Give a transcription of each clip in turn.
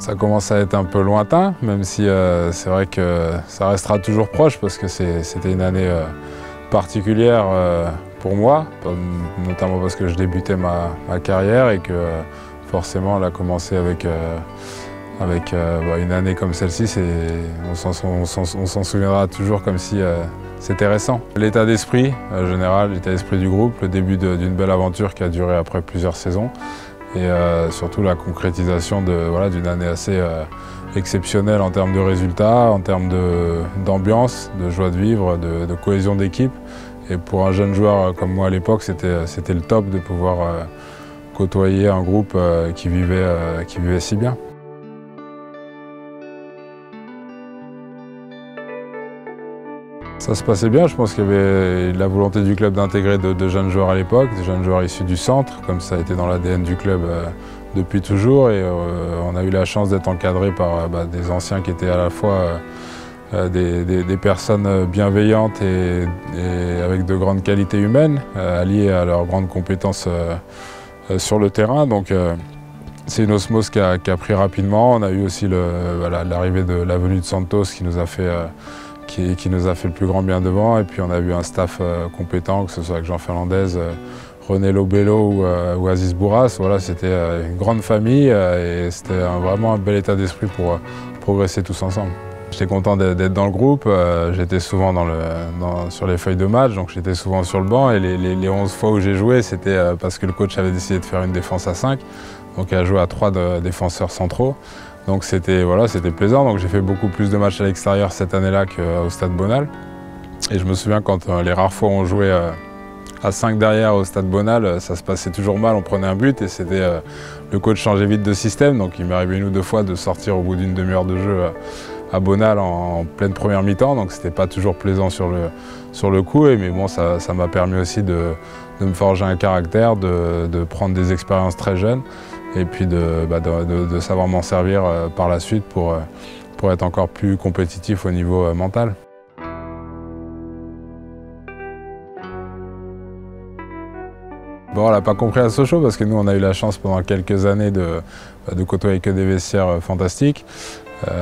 Ça commence à être un peu lointain, même si c'est vrai que ça restera toujours proche parce que c'était une année particulière pour moi, notamment parce que je débutais ma carrière et que forcément elle a commencé avec une année comme celle-ci, on s'en souviendra toujours comme si c'était récent. L'état d'esprit général, l'état d'esprit du groupe, le début d'une belle aventure qui a duré après plusieurs saisons et surtout la concrétisation d'une année assez exceptionnelle en termes de résultats, en termes d'ambiance, de joie de vivre, de cohésion d'équipe. Et pour un jeune joueur comme moi à l'époque, c'était le top de pouvoir côtoyer un groupe qui vivait si bien. Ça se passait bien, je pense qu'il y avait la volonté du club d'intégrer de jeunes joueurs à l'époque, des jeunes joueurs issus du centre, comme ça a été dans l'ADN du club depuis toujours. Et on a eu la chance d'être encadré par des anciens qui étaient à la fois des personnes bienveillantes et avec de grandes qualités humaines, alliées à leurs grandes compétences sur le terrain. Donc c'est une osmose qui a pris rapidement. On a eu aussi l'arrivée de la venue de Santos qui nous a fait le plus grand bien devant. Et puis on a eu un staff compétent, que ce soit avec Jean Fernandez, René Lobello ou Aziz Bourras. Voilà, c'était une grande famille et c'était vraiment un bel état d'esprit pour progresser tous ensemble. J'étais content d'être dans le groupe, j'étais souvent sur les feuilles de match, donc j'étais souvent sur le banc. Et les 11 fois où j'ai joué, c'était parce que le coach avait décidé de faire une défense à 5, donc à jouer à 3 défenseurs centraux. Donc c'était plaisant, donc j'ai fait beaucoup plus de matchs à l'extérieur cette année-là qu'au Stade Bonal. Et je me souviens quand les rares fois où on jouait à 5 derrière au Stade Bonal, ça se passait toujours mal, on prenait un but et le coach changeait vite de système, donc il m'est arrivé 1 ou 2 fois de sortir au bout d'une demi-heure de jeu à Bonal en pleine première mi-temps, donc c'était pas toujours plaisant sur le coup, mais bon, ça m'a permis aussi de me forger un caractère, de prendre des expériences très jeunes et puis de savoir m'en servir par la suite pour être encore plus compétitif au niveau mental. Bon, on l'a pas compris à Sochaux parce que nous on a eu la chance pendant quelques années de côtoyer que des vestiaires fantastiques.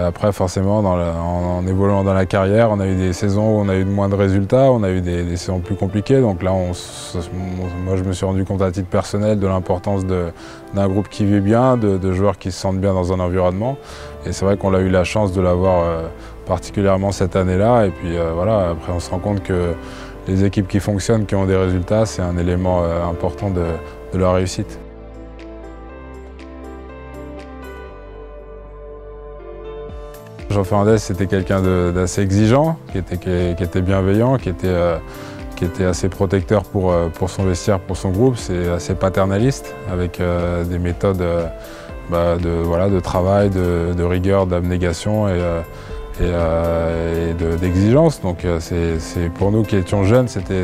Après forcément en évoluant dans la carrière, on a eu des saisons où on a eu de moins de résultats, on a eu des saisons plus compliquées. Donc là moi je me suis rendu compte à titre personnel de l'importance d'un groupe qui vit bien, de joueurs qui se sentent bien dans un environnement. Et c'est vrai qu'on a eu la chance de l'avoir particulièrement cette année-là. Et puis voilà, après on se rend compte que les équipes qui fonctionnent, qui ont des résultats, c'est un élément important de leur réussite. Jean Fernandez, c'était quelqu'un d'assez exigeant, qui était bienveillant, qui était assez protecteur pour son vestiaire, pour son groupe. C'est assez paternaliste, avec des méthodes de travail, de rigueur, d'abnégation et d'exigence. Donc pour nous qui étions jeunes, c'était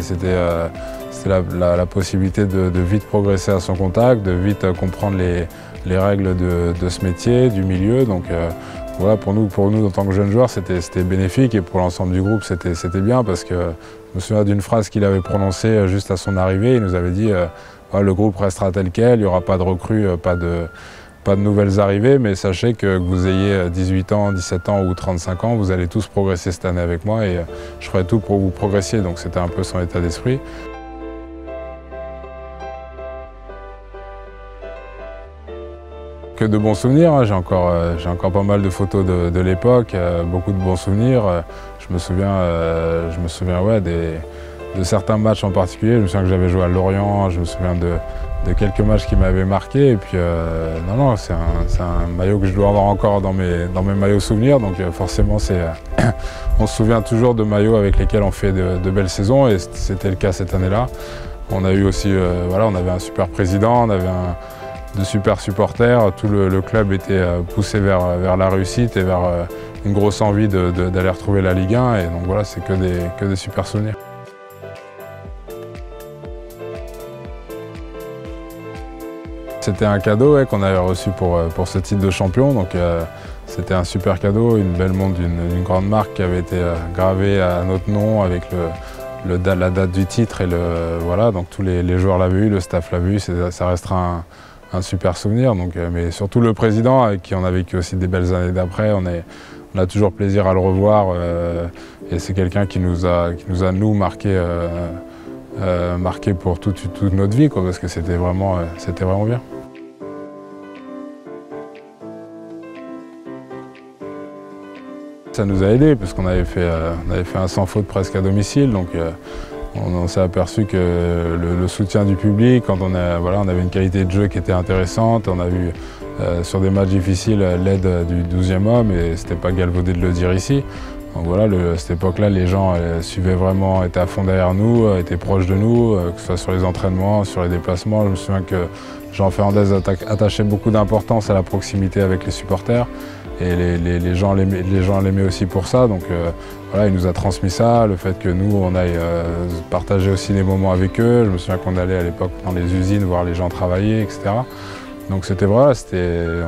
la possibilité de vite progresser à son contact, de vite comprendre les règles de ce métier, du milieu. Donc voilà, pour nous en tant que jeunes joueurs, c'était bénéfique et pour l'ensemble du groupe, c'était bien parce que je me souviens d'une phrase qu'il avait prononcée juste à son arrivée. Il nous avait dit le groupe restera tel quel, il n'y aura pas de recrues, pas de nouvelles arrivées, mais sachez que vous ayez 18 ans, 17 ans ou 35 ans, vous allez tous progresser cette année avec moi et je ferai tout pour que vous progressiez. Donc c'était un peu son état d'esprit. Que de bons souvenirs, hein. J'ai encore pas mal de photos de l'époque, beaucoup de bons souvenirs. Je me souviens de certains matchs en particulier. Je me souviens que j'avais joué à Lorient, je me souviens de quelques matchs qui m'avaient marqué. Et puis c'est un maillot que je dois avoir encore dans mes maillots souvenirs. Donc forcément, on se souvient toujours de maillots avec lesquels on fait de belles saisons et c'était le cas cette année-là. On a eu aussi, on avait un super président, on avait de super supporters, tout le club était poussé vers la réussite et vers une grosse envie d'aller retrouver la Ligue 1 et donc voilà, c'est que des super souvenirs. C'était un cadeau qu'on avait reçu pour ce titre de champion, donc c'était un super cadeau, une belle montre d'une grande marque qui avait été gravée à notre nom avec la date du titre et voilà, donc tous les joueurs l'avaient eu, le staff l'a vu, ça restera un super souvenir. Donc, mais surtout le président, avec qui on a vécu aussi des belles années d'après, on a toujours plaisir à le revoir. Et c'est quelqu'un qui nous a nous marqué pour toute notre vie, quoi, parce que c'était vraiment bien. Ça nous a aidés parce qu'on avait fait un sans faute presque à domicile, donc on s'est aperçu que le soutien du public, quand on avait une qualité de jeu qui était intéressante, on a vu sur des matchs difficiles l'aide du 12e homme, et c'était pas galvaudé de le dire ici. Donc voilà, à cette époque-là, les gens suivaient vraiment, étaient à fond derrière nous, étaient proches de nous, que ce soit sur les entraînements, sur les déplacements. Je me souviens que Jean Fernandez attachait beaucoup d'importance à la proximité avec les supporters. Et les gens l'aimaient aussi pour ça, donc voilà, il nous a transmis ça, le fait que nous, on aille partager aussi des moments avec eux. Je me souviens qu'on allait à l'époque dans les usines voir les gens travailler, etc. Donc c'était vrai,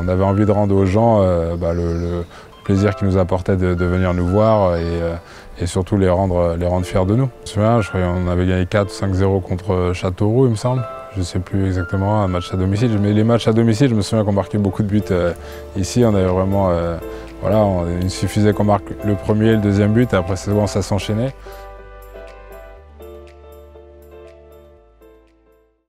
on avait envie de rendre aux gens le plaisir qu'ils nous apportaient de venir nous voir et surtout les rendre fiers de nous. Je me souviens, je crois qu'on avait gagné 4-5-0 contre Châteauroux, il me semble. Je ne sais plus exactement, un match à domicile. Mais les matchs à domicile, je me souviens qu'on marquait beaucoup de buts. Ici, on avait vraiment... il suffisait qu'on marque le premier et le deuxième but, et après ça s'enchaînait.